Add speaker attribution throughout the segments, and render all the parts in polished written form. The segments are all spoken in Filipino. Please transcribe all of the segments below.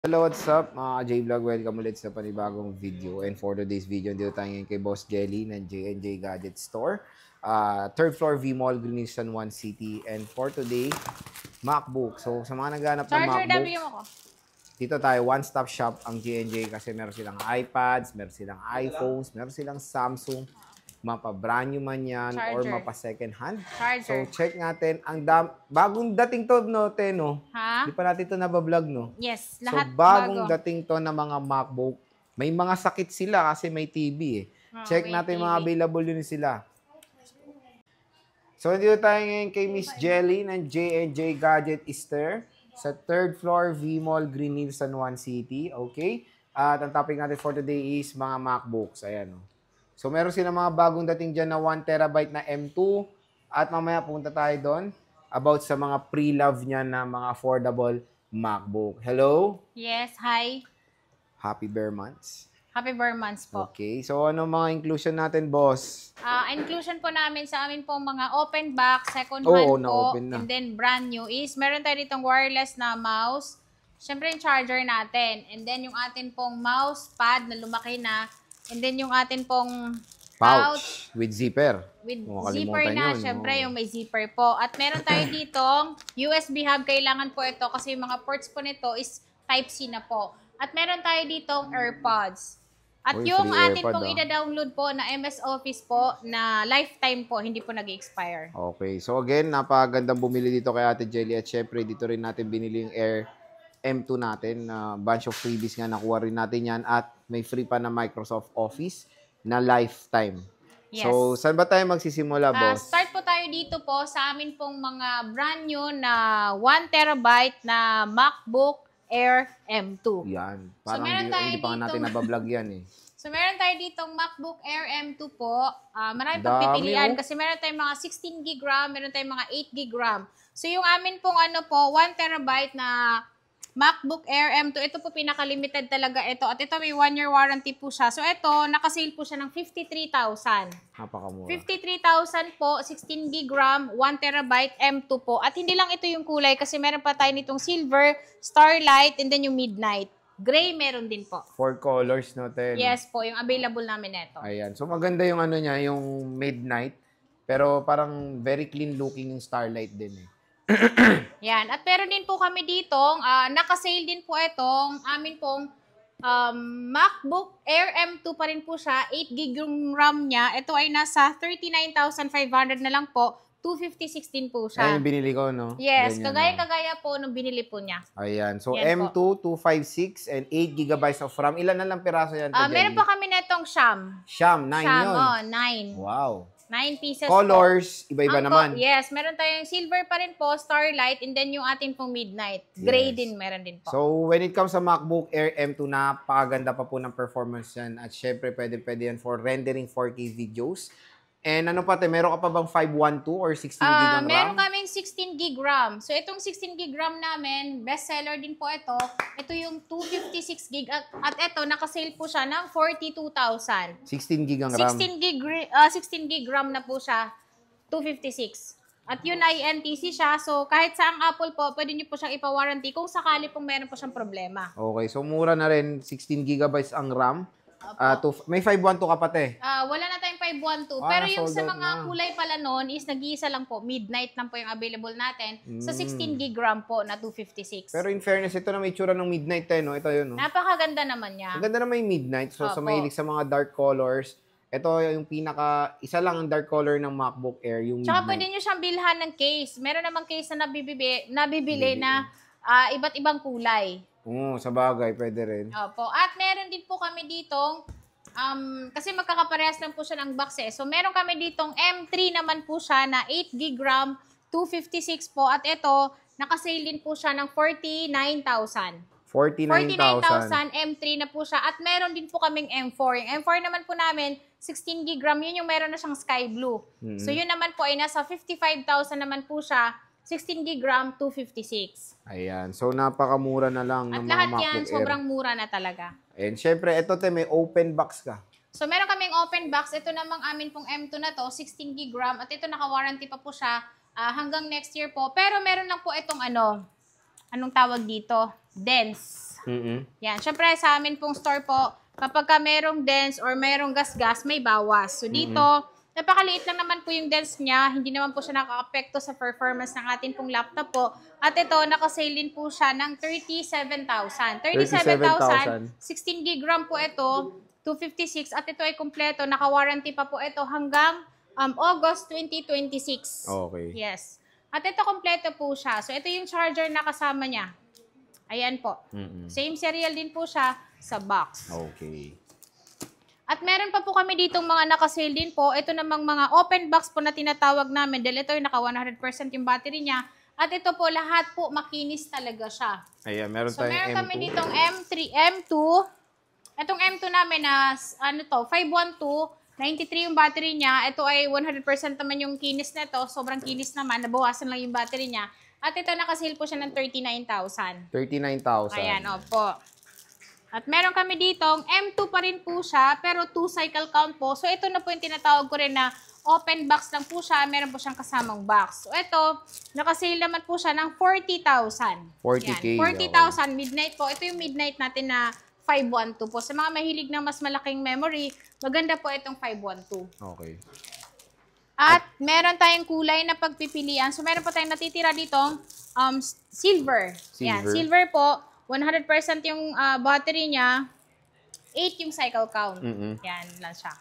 Speaker 1: Hello, what's up mga J-Vlog? Welcome ulit sa panibagong video. And for today's video, dito tayo ngayon kay Boss Jelly ng J&J Gadget Store. Third floor V-Mall, Greenwich, San Juan City. And for today, MacBook. So sa mga naghanap ng MacBook, dito tayo, one-stop shop ang J&J kasi meron silang iPads, meron silang iPhones, meron silang Samsung, mapa-brand new man yan or mapa-second hand. So, check natin. Bagong dating to, no, Teno?
Speaker 2: Ha?
Speaker 1: Di pa natin to nabablog, no?
Speaker 2: Yes,
Speaker 1: lahat so, bagong dating to na mga MacBook. May mga sakit sila kasi may TV, eh. Check natin mga available yun sila. So, dito tayo ngayon kay Miss Jelly ng J&J Gadget Store sa third floor V-Mall, Green Hills, San Juan City. Okay? At ang topic natin for today is mga MacBooks. Ayan, no? So, meron silang mga bagong dating dyan na 1TB na M2. At mamaya punta tayo doon about sa mga pre-love niya na mga affordable MacBook. Hello?
Speaker 2: Yes, hi.
Speaker 1: Happy bare months.
Speaker 2: Happy bare months po.
Speaker 1: Okay. So, ano mga inclusion natin, boss?
Speaker 2: Inclusion po namin sa amin po mga open box, second hand po, and then brand new is meron tayo ditong wireless na mouse. Siyempre yung charger natin. And then yung atin pong mouse pad na lumaki na. And then yung atin pong
Speaker 1: pouch with zipper.
Speaker 2: With zipper na, syempre yung may zipper po. At meron tayo ditong USB hub. Kailangan po ito kasi yung mga ports po nito is Type-C na po. At meron tayo ditong AirPods. At yung atin pong ida-download po na MS Office po na lifetime po, hindi po nag-expire.
Speaker 1: Okay. So again, napakagandang bumili dito kay Ate Jelly. At syempre, dito rin natin binili yung Air M2 natin. Bunch of freebies nga nakuha rin natin yan. At may free pa na Microsoft Office na lifetime. Yes. So, saan ba tayo magsisimula, boss?
Speaker 2: Start po tayo dito po sa amin pong mga brand new na 1TB na MacBook Air M2.
Speaker 1: Yan. Parang hindi pa natin nabablog yan eh.
Speaker 2: So, meron tayo ditong MacBook Air M2 po. Marami pong pipilian kasi meron tayong mga 16GB RAM, meron tayong mga 8GB RAM. So, yung amin pong 1TB na MacBook Air M2, ito po pinaka-limited talaga ito. At ito may 1-year warranty po siya. So ito, nakasale po siya ng 53,000.
Speaker 1: Napakamura.
Speaker 2: 53,000 po, 16GB RAM, 1TB M2 po. At hindi lang ito yung kulay kasi meron pa tayo nitong silver, starlight, and then yung midnight. Gray meron din po.
Speaker 1: 4 colors, no, Ten?
Speaker 2: Yes po, yung available namin ito.
Speaker 1: Ayan. So maganda yung ano niya, yung midnight. Pero parang very clean looking yung starlight din eh.
Speaker 2: Yan. At meron din po kami ditong, nakasale din po itong amin pong MacBook Air M2 pa rin po siya. 8GB yung RAM niya. Ito ay nasa 39,500 na lang po. 256 po siya.
Speaker 1: Ayan yung binili ko, no?
Speaker 2: Yes. Kagaya-kagaya po nung binili po niya.
Speaker 1: Ayan. So, yan M2, po. 256 and 8GB of RAM. Ilan na lang piraso yan?
Speaker 2: Meron pa kami na itong Sham.
Speaker 1: Sham, 9 yun?
Speaker 2: Oh, 9.
Speaker 1: Wow.
Speaker 2: 9 pieces
Speaker 1: colors, iba-iba naman.
Speaker 2: Yes, meron tayong silver pa rin po, starlight, and then yung ating pong midnight. Gray din meron din po.
Speaker 1: So, when it comes sa MacBook Air M2, napakaganda pa po ng performance yan. At syempre, pwede yan for rendering 4K videos. And ano pa, meron ka pa bang 512 or 16GB RAM?
Speaker 2: Meron kaming 16GB RAM. So, itong 16GB RAM namin, bestseller din po ito. Ito yung 256GB. At ito, nakasale po siya ng 42,000.
Speaker 1: 16GB ang RAM?
Speaker 2: 16GB RAM na po siya, 256. At yun ay NTC siya. So, kahit sa ang Apple po, pwede nyo po siyang ipa-warranty kung sakali pong meron po siyang problema.
Speaker 1: Okay, so mura na rin. 16GB ang RAM. May 512 ka pati.
Speaker 2: Wala na tayong 512. Pero yung sa mga kulay pala noon is nag-iisa lang po. Midnight lang po yung available natin. Sa 16GB RAM po na 256.
Speaker 1: Pero in fairness, ito na may tsura ng midnight no? Ito yun, no?
Speaker 2: Napakaganda naman niya.
Speaker 1: Ang ganda naman yung midnight. So, sa mahilig sa mga dark colors, ito yung isa lang ang dark color ng MacBook Air, yung
Speaker 2: Tsaka
Speaker 1: midnight.
Speaker 2: pwede nyo siyang bilhan ng case. Meron namang case na nabibili na iba't ibang kulay.
Speaker 1: Sa bagay, pwede rin.
Speaker 2: Opo. At meron din po kami ditong, kasi magkakaparehas lang po siya ng box eh. So, meron kami ditong M3 naman po siya na 8GB RAM, 256 po. At ito, nakasale din po siya ng 49,000. 49,000 M3 na po siya. At meron din po kaming M4. Yung M4 naman po namin, 16GB RAM. Yun yung meron na siyang sky blue. So, yun naman po ay nasa 55,000 naman po siya. 16GB RAM, 256.
Speaker 1: Ayan. So, napakamura na lang ng mga MacBook Air.
Speaker 2: At lahat yan, sobrang mura na talaga.
Speaker 1: And syempre, ito may open box ka.
Speaker 2: So, meron kaming open box. Ito namang amin pong M2 na to, 16GB RAM. At ito, naka-warranty pa po siya hanggang next year po. Pero meron lang po itong anong tawag dito? Dense. Yan. Syempre, sa amin pong store po, kapag ka merong dents or merong gas-gas, may bawas. So, dito, napakaliit lang naman po yung dents niya. Hindi naman po siya nakaka-apekto sa performance ng ating pong laptop po. At ito, nakasale din po siya ng 37,000. 37,000, 16 gig RAM po ito, 256. At ito ay kumpleto. Naka-warranty pa po ito hanggang August 2026.
Speaker 1: Okay.
Speaker 2: Yes. At ito, kompleto po siya. So, ito yung charger na kasama niya. Ayan po. Same serial din po siya sa box.
Speaker 1: Okay.
Speaker 2: At meron pa po kami ditong mga nakasale din po. Ito namang mga open box po na tinatawag namin dahil ito yung naka 100% yung battery niya. At ito po, lahat po makinis talaga siya.
Speaker 1: Ayan, meron
Speaker 2: So,
Speaker 1: tayong
Speaker 2: meron
Speaker 1: M2.
Speaker 2: kami ditong M3, M2. Itong M2 namin na, 512, 93 yung battery niya. Ito ay 100% naman yung kinis na ito. Sobrang kinis naman. Nabawasan lang yung battery niya. At ito, nakasale po siya ng 39,000.
Speaker 1: 39,000.
Speaker 2: Ayan, opo. At meron kami ditong M2 pa rin po siya, pero 2 cycle count po. So, ito na po yung tinatawag ko rin na open box lang po siya. Meron po siyang kasamang box. So, ito, nakasale naman po siya ng 40,000.
Speaker 1: 40K.
Speaker 2: Yan, 40,000 midnight po. Ito yung midnight natin na 512 po. Sa mga mahilig na mas malaking memory, maganda po itong 512.
Speaker 1: Okay.
Speaker 2: At meron tayong kulay na pagpipilian. So, meron po tayong natitira ditong silver. Yan, silver po. 100% yung battery niya. 8 yung cycle count. Yan lang siya.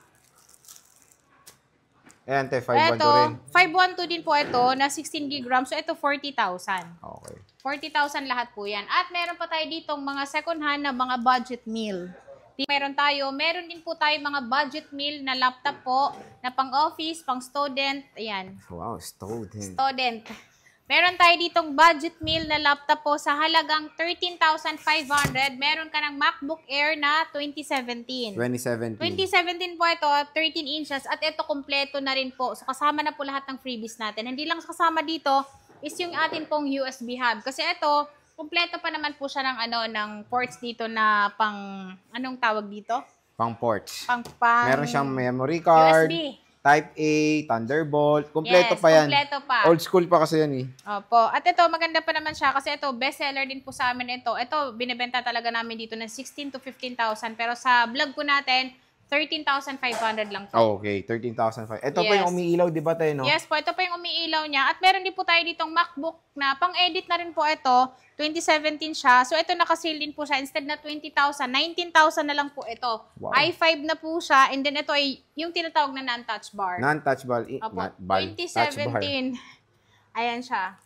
Speaker 1: Ayan, 512
Speaker 2: Ito,
Speaker 1: rin.
Speaker 2: 512 din po ito na 16 gig RAM. So, ito 40,000.
Speaker 1: Okay.
Speaker 2: 40,000 lahat po yan. At meron pa tayo ditong mga second hand na mga budget meal. Meron din po tayo mga budget meal na laptop po, na pang office, pang student. Ayan.
Speaker 1: Wow, student.
Speaker 2: Student. Meron tayo ditong budget meal na laptop po sa halagang 13,500. Meron ka ng MacBook Air na 2017.
Speaker 1: 2017.
Speaker 2: 2017 po ito, 13 inches. At ito, kompleto na rin po. So, kasama na po lahat ng freebies natin. Hindi lang kasama dito is yung atin pong USB hub. Kasi ito, kompleto pa naman po siya ng, ng ports dito na anong tawag dito?
Speaker 1: Pang ports.
Speaker 2: Pang
Speaker 1: Meron siyang memory card.
Speaker 2: USB.
Speaker 1: Type A, Thunderbolt. Kompleto
Speaker 2: Yes,
Speaker 1: pa yan.
Speaker 2: kompleto pa.
Speaker 1: Old school pa kasi yan eh.
Speaker 2: Opo. At ito, maganda pa naman siya kasi ito, bestseller din po sa amin ito. Ito, binibenta talaga namin dito ng 16,000 to 15,000. Pero sa vlog po natin, 13,500 lang po.
Speaker 1: Oh, okay, 13,500. Ito pa
Speaker 2: Yes.
Speaker 1: yung umiilaw, di ba tayo, no?
Speaker 2: Yes po, ito pa yung umiilaw niya. At meron din po tayo ditong MacBook na pang-edit na rin po ito. 2017 siya. So, ito nakasale din po siya. Instead na 20,000, 19,000 na lang po ito.
Speaker 1: Wow.
Speaker 2: i5 na po siya. And then ito ay yung tinatawag na non-touch bar.
Speaker 1: Non-touch ball.
Speaker 2: Opo,
Speaker 1: Touch bar.
Speaker 2: 2017. Ayan siya.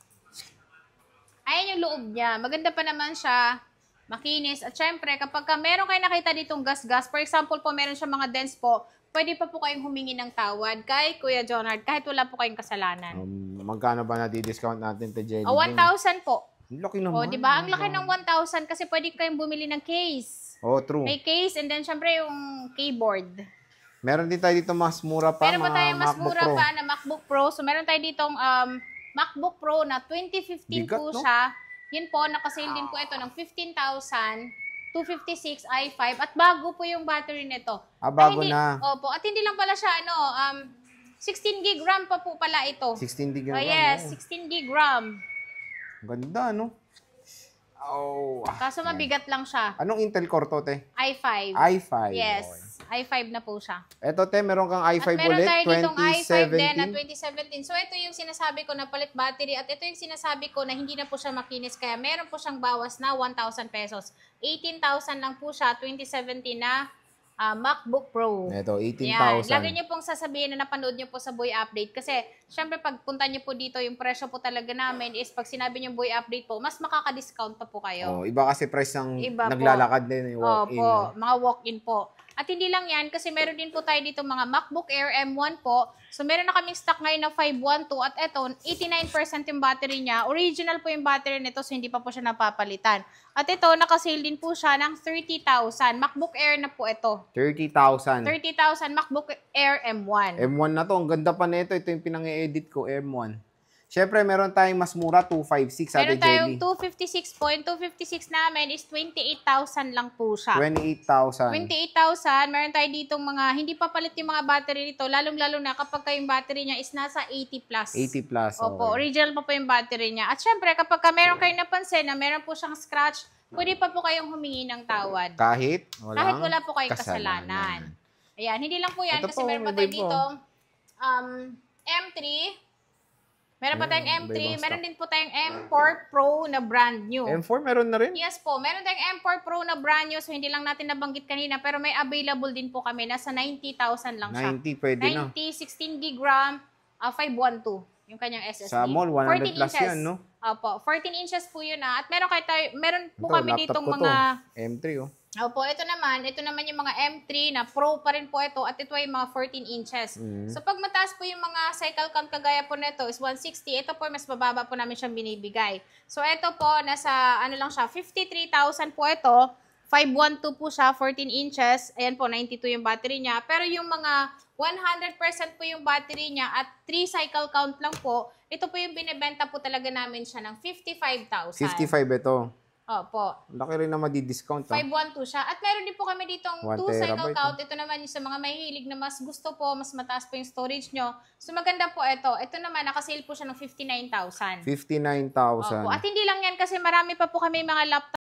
Speaker 2: Ayan yung loob niya. Maganda pa naman siya. Makinis. At syempre, kapag meron kayo nakita ditong gas-gas, for example po, meron siya mga dents po, pwede pa po kayong humingi ng tawad kay Kuya Jonard kahit wala po kayong kasalanan.
Speaker 1: Magkano ba na-discount natin to Jelly?
Speaker 2: 1,000 po.
Speaker 1: Ang laki naman.
Speaker 2: O, di ba? Ang laki ng 1,000 kasi pwede kayong bumili ng case.
Speaker 1: Oh, true.
Speaker 2: May case and then syempre yung keyboard.
Speaker 1: Meron din tayo dito mas mura pa,
Speaker 2: Meron pa
Speaker 1: mga
Speaker 2: tayo mas
Speaker 1: MacBook
Speaker 2: mura
Speaker 1: Pro.
Speaker 2: pa na MacBook Pro. So, meron tayo ditong MacBook Pro na 2015
Speaker 1: Bigat,
Speaker 2: po
Speaker 1: no?
Speaker 2: siya. Yun po, nakasale din po ito ng 15,000, 256 i5 at bago po yung battery nito.
Speaker 1: Bago
Speaker 2: Hindi,
Speaker 1: na.
Speaker 2: Opo, at hindi lang pala siya 16 gig RAM pa po pala ito.
Speaker 1: 16 gig
Speaker 2: Oh,
Speaker 1: yung
Speaker 2: yes,
Speaker 1: RAM,
Speaker 2: 16 gig RAM.
Speaker 1: Ganda, no? Oh.
Speaker 2: Kaso mabigat lang siya.
Speaker 1: Anong Intel Core to, te?
Speaker 2: i5.
Speaker 1: i5.
Speaker 2: Yes,
Speaker 1: Okay.
Speaker 2: i5 na po siya.
Speaker 1: Eto, te, meron kang i5
Speaker 2: At meron
Speaker 1: ulit,
Speaker 2: tayo ditong i5 din na
Speaker 1: 2017.
Speaker 2: 2017. So, ito yung sinasabi ko na palit battery at ito yung sinasabi ko na hindi na po siya makinis. Kaya meron po siyang bawas na 1,000 pesos. 18,000 lang po siya, 2017 na MacBook Pro.
Speaker 1: Ito,
Speaker 2: Yan.
Speaker 1: 18,000.
Speaker 2: Lagi niyo pong sasabihin na napanood niyo po sa Boy Update. Kasi, syempre, pag punta niyo po dito, yung presyo po talaga namin is pag sinabi niyo Boy Update po, mas makaka-discount pa po kayo.
Speaker 1: Oh, iba kasi price ng
Speaker 2: Iba po.
Speaker 1: naglalakad din, yung walk-in.
Speaker 2: Opo,
Speaker 1: no?
Speaker 2: mga walk-in po. At hindi lang yan, kasi meron din po tayo dito mga MacBook Air M1 po. So, meron na kaming stock ngayon na 512 at eto, 89% yung battery niya. Original po yung battery nito, so hindi pa po siya napapalitan. At ito, nakasale din po siya ng 30,000. MacBook Air na po ito.
Speaker 1: 30,000.
Speaker 2: 30,000 MacBook Air M1.
Speaker 1: M1 na to. Ang ganda pa nito. Ito yung pinang-edit ko, M1. Siyempre, meron tayong mas mura, 256,
Speaker 2: Meron
Speaker 1: Ate
Speaker 2: tayong
Speaker 1: Jelly.
Speaker 2: 256 po. Yung 256 namin is 28,000 lang po siya.
Speaker 1: 28,000.
Speaker 2: 28,000. Meron tayo ditong mga, hindi pa palit yung mga battery nito, lalong-lalo na kapag yung battery niya is nasa 80 plus.
Speaker 1: 80 plus.
Speaker 2: Opo,
Speaker 1: Okay.
Speaker 2: original pa po yung battery niya. At syempre, kapag meron kayong napansin na meron po siyang scratch, pwede pa po kayong humingi ng tawad.
Speaker 1: Kahit
Speaker 2: Kahit wala po kayong kasalanan. Ayan, hindi lang po yan
Speaker 1: Ito
Speaker 2: kasi
Speaker 1: po,
Speaker 2: meron pa
Speaker 1: may
Speaker 2: tayo
Speaker 1: iba
Speaker 2: dito M3. Meron pa tayong M3.
Speaker 1: iba-ibang
Speaker 2: Meron
Speaker 1: stock.
Speaker 2: din po tayong M4 Pro na brand new.
Speaker 1: M4 meron na rin?
Speaker 2: Yes po, meron tayong M4 Pro na brand new. So, hindi lang natin nabanggit kanina. Pero may available din po kami. Nasa 90,000 lang siya.
Speaker 1: 90, pwede na.
Speaker 2: 90, 16 gig RAM, 512. Yung kanyang SSD.
Speaker 1: Sa mall, 100 plus
Speaker 2: inches.
Speaker 1: yan, no?
Speaker 2: Opo, 14 inches po yun na. At meron po
Speaker 1: Ito,
Speaker 2: kami
Speaker 1: laptop
Speaker 2: ditong
Speaker 1: ko to.
Speaker 2: mga...
Speaker 1: M3, oh.
Speaker 2: Opo, ito naman yung mga M3 na Pro pa rin po ito at ito ay mga 14 inches. So pag mataas po yung mga cycle count kagaya po nito is 160, ito po mas bababa po namin siyang binibigay. So ito po, nasa ano lang siya, 53,000 po ito, 512 po siya, 14 inches, ayan po, 92 yung battery niya. Pero yung mga 100% po yung battery niya at 3 cycle count lang po, ito po yung binibenta po talaga namin siya ng 55,000.
Speaker 1: 55 ito.
Speaker 2: Opo.
Speaker 1: Laki rin na madi-discount, ah.
Speaker 2: 512 siya. At meron din po kami ditong
Speaker 1: 1
Speaker 2: 2 cycle
Speaker 1: terabyte,
Speaker 2: count. Ito naman yung sa mga mahihilig na mas gusto po, mas mataas po yung storage nyo. So maganda po ito. Ito naman, nakasale po siya ng 59,000.
Speaker 1: 59,000.
Speaker 2: Opo. At hindi lang yan kasi marami pa po kami mga laptop